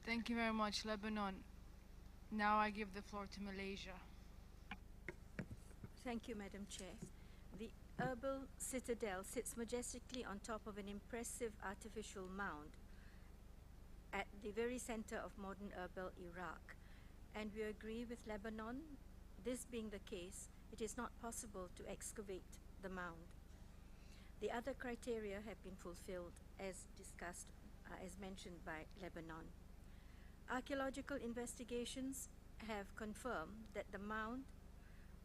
Thank you very much, Lebanon. Now I give the floor to Malaysia. Thank you, Madam Chair. The Erbil citadel sits majestically on top of an impressive artificial mound at the very center of modern Erbil, Iraq. And we agree with Lebanon. This being the case, it is not possible to excavate the mound. The other criteria have been fulfilled as discussed, as mentioned by Lebanon. Archaeological investigations have confirmed that the mound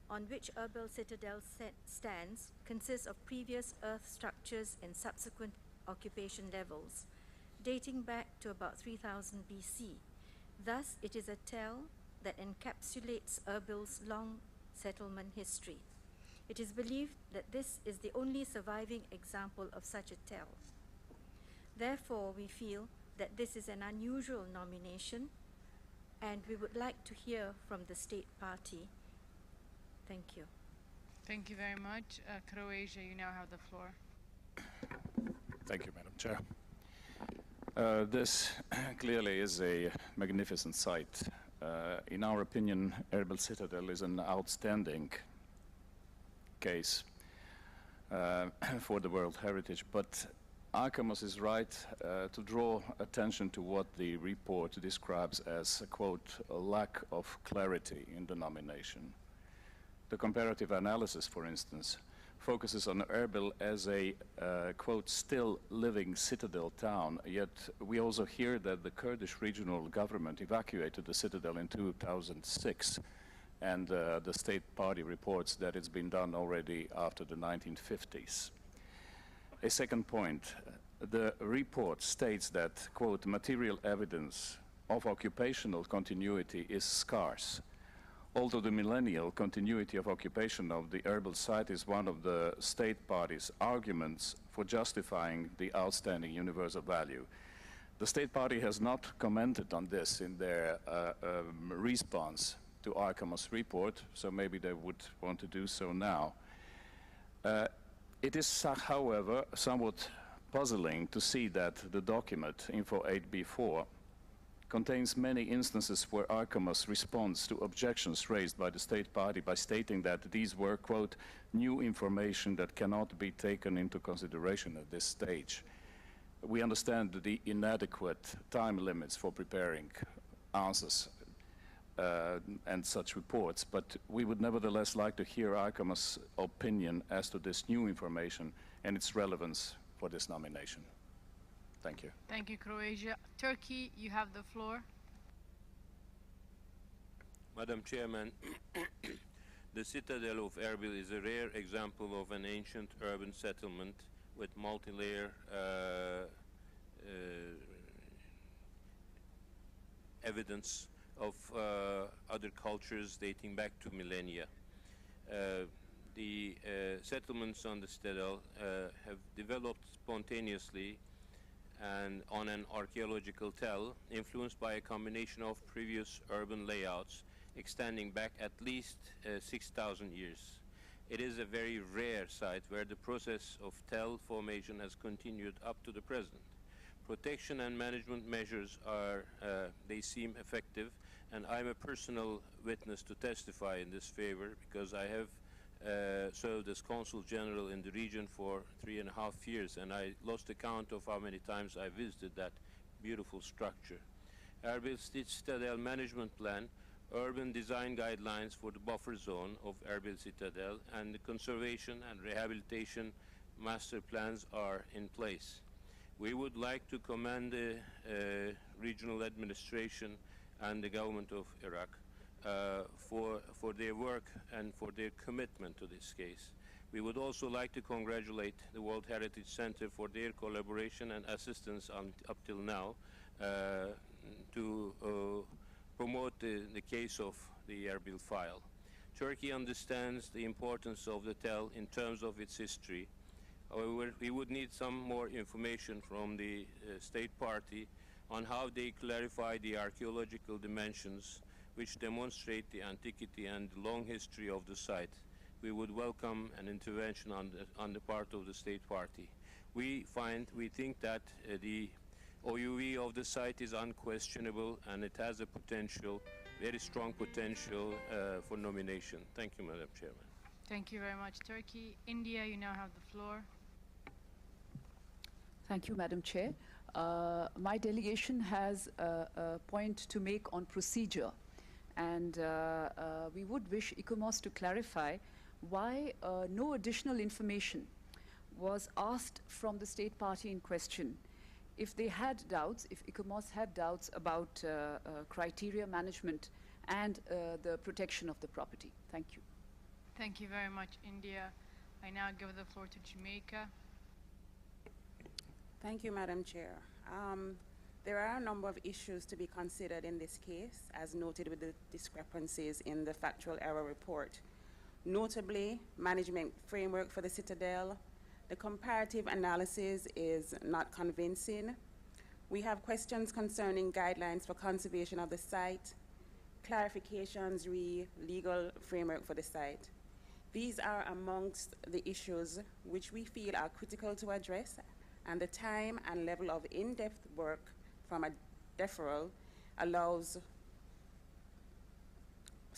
on which Erbil citadel stands consists of previous earth structures and subsequent occupation levels, dating back to about 3000 BC. Thus, it is a tell that encapsulates Erbil's long settlement history. It is believed that this is the only surviving example of such a tell. Therefore, we feel that this is an unusual nomination, and we would like to hear from the state party. Thank you. Thank you very much. Croatia, you now have the floor. Thank you, Madam Chair. This clearly is a magnificent site. In our opinion, Erbil Citadel is an outstanding case for the World Heritage, but Arkamos is right to draw attention to what the report describes as, quote, a lack of clarity in the nomination. The comparative analysis, for instance, focuses on Erbil as a, quote, still living citadel town, yet we also hear that the Kurdish regional government evacuated the citadel in 2006, and the state party reports that it's been done already after the 1950s. A second point, the report states that, quote, material evidence of occupational continuity is scarce. Although the millennial continuity of occupation of the Erbil site is one of the state party's arguments for justifying the outstanding universal value, the state party has not commented on this in their response to Arkamos' report, so maybe they would want to do so now. It is, however, somewhat puzzling to see that the document, Info 8B4, contains many instances where Arkamos responds to objections raised by the state party by stating that these were, quote, new information that cannot be taken into consideration at this stage. We understand the inadequate time limits for preparing answers and such reports, but we would nevertheless like to hear Arkamos' opinion as to this new information and its relevance for this nomination. Thank you. Thank you, Croatia. Turkey, you have the floor. Madam Chairman, the citadel of Erbil is a rare example of an ancient urban settlement with multi-layer evidence of other cultures dating back to millennia. The settlements on the citadel have developed spontaneously and on an archaeological tell, influenced by a combination of previous urban layouts extending back at least 6,000 years. It is a very rare site where the process of tell formation has continued up to the present. Protection and management measures are, they seem effective, and I'm a personal witness to testify in this favor because I have served as Consul General in the region for 3.5 years, and I lost count of how many times I visited that beautiful structure. Erbil Citadel Management Plan, urban design guidelines for the buffer zone of Erbil Citadel, and the conservation and rehabilitation master plans are in place. We would like to commend the regional administration and the government of Iraq for their work and for their commitment to this case. We would also like to congratulate the World Heritage Center for their collaboration and assistance up till now to promote the case of the Erbil file. Turkey understands the importance of the tell in terms of its history. However, we would need some more information from the state party on how they clarify the archaeological dimensions which demonstrate the antiquity and the long history of the site. We would welcome an intervention on the part of the state party. We think that the OUV of the site is unquestionable and it has a potential, very strong potential for nomination. Thank you, Madam Chairman. Thank you very much, Turkey. India, you now have the floor. Thank you, Madam Chair. My delegation has a point to make on procedure, and we would wish ICOMOS to clarify why no additional information was asked from the state party in question. If they had doubts, if ICOMOS had doubts about criteria management and the protection of the property. Thank you. Thank you very much, India. I now give the floor to Jamaica. Thank you, Madam Chair. There are a number of issues to be considered in this case, as noted with the discrepancies in the factual error report. Notably, management framework for the Citadel. The comparative analysis is not convincing. We have questions concerning guidelines for conservation of the site, clarifications re legal framework for the site. These are amongst the issues which we feel are critical to address, and the time and level of in-depth work from a deferral allows,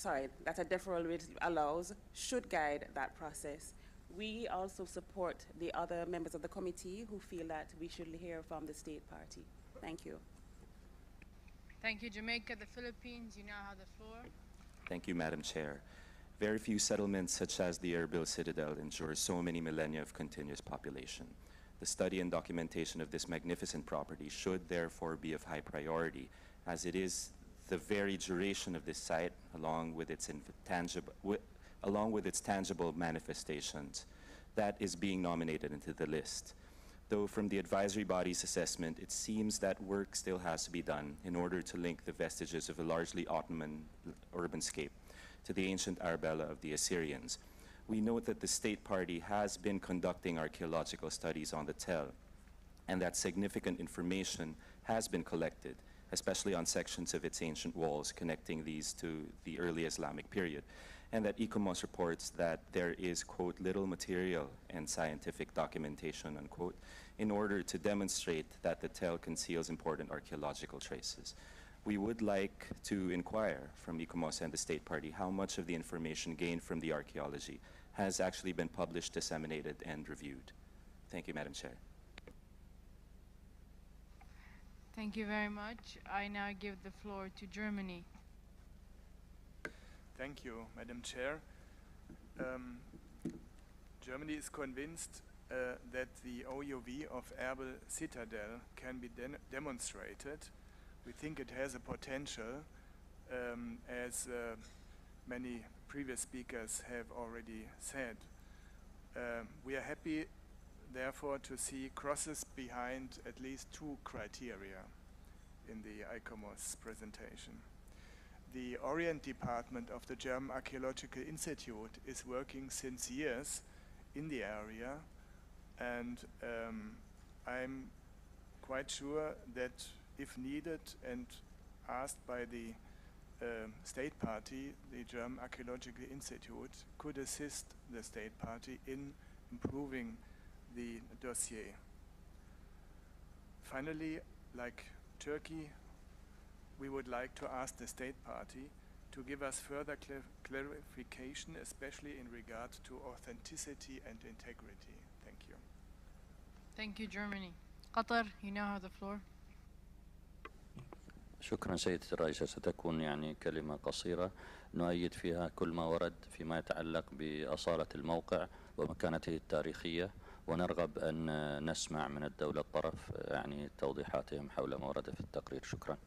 that a deferral allows should guide that process. We also support the other members of the committee who feel that we should hear from the state party. Thank you. Thank you, Jamaica. The Philippines, you now have the floor. Thank you, Madam Chair. Very few settlements such as the Erbil Citadel ensure so many millennia of continuous population. The study and documentation of this magnificent property should therefore be of high priority, as it is the very duration of this site, along with its tangible manifestations, that is being nominated into the list. Though from the advisory body's assessment, it seems that work still has to be done in order to link the vestiges of a largely Ottoman urbanscape to the ancient Arbela of the Assyrians. We note that the state party has been conducting archaeological studies on the Tell, and that significant information has been collected, especially on sections of its ancient walls connecting these to the early Islamic period, and that ICOMOS reports that there is, quote, little material and scientific documentation, unquote, in order to demonstrate that the Tell conceals important archaeological traces. We would like to inquire from ICOMOS and the state party how much of the information gained from the archaeology has actually been published, disseminated, and reviewed. Thank you, Madam Chair. Thank you very much. I now give the floor to Germany. Thank you, Madam Chair. Germany is convinced that the OUV of Erbil Citadel can be demonstrated. We think it has a potential, as many previous speakers have already said. We are happy, therefore, to see crosses behind at least two criteria in the ICOMOS presentation. The Orient Department of the German Archaeological Institute is working since years in the area, and I'm quite sure that if needed and asked by the state party, the German Archaeological Institute could assist the state party in improving the dossier. Finally, like Turkey, we would like to ask the state party to give us further clarification, especially in regard to authenticity and integrity. Thank you. Thank you, Germany. Qatar, you now have the floor. شكرا سيدة الرئيسة. ستكون يعني كلمة قصيرة نؤيد فيها كل ما ورد فيما يتعلق بأصالة الموقع ومكانته التاريخية، ونرغب أن نسمع من الدولة الطرف يعني توضيحاتهم حول ما ورد في التقرير. شكرا.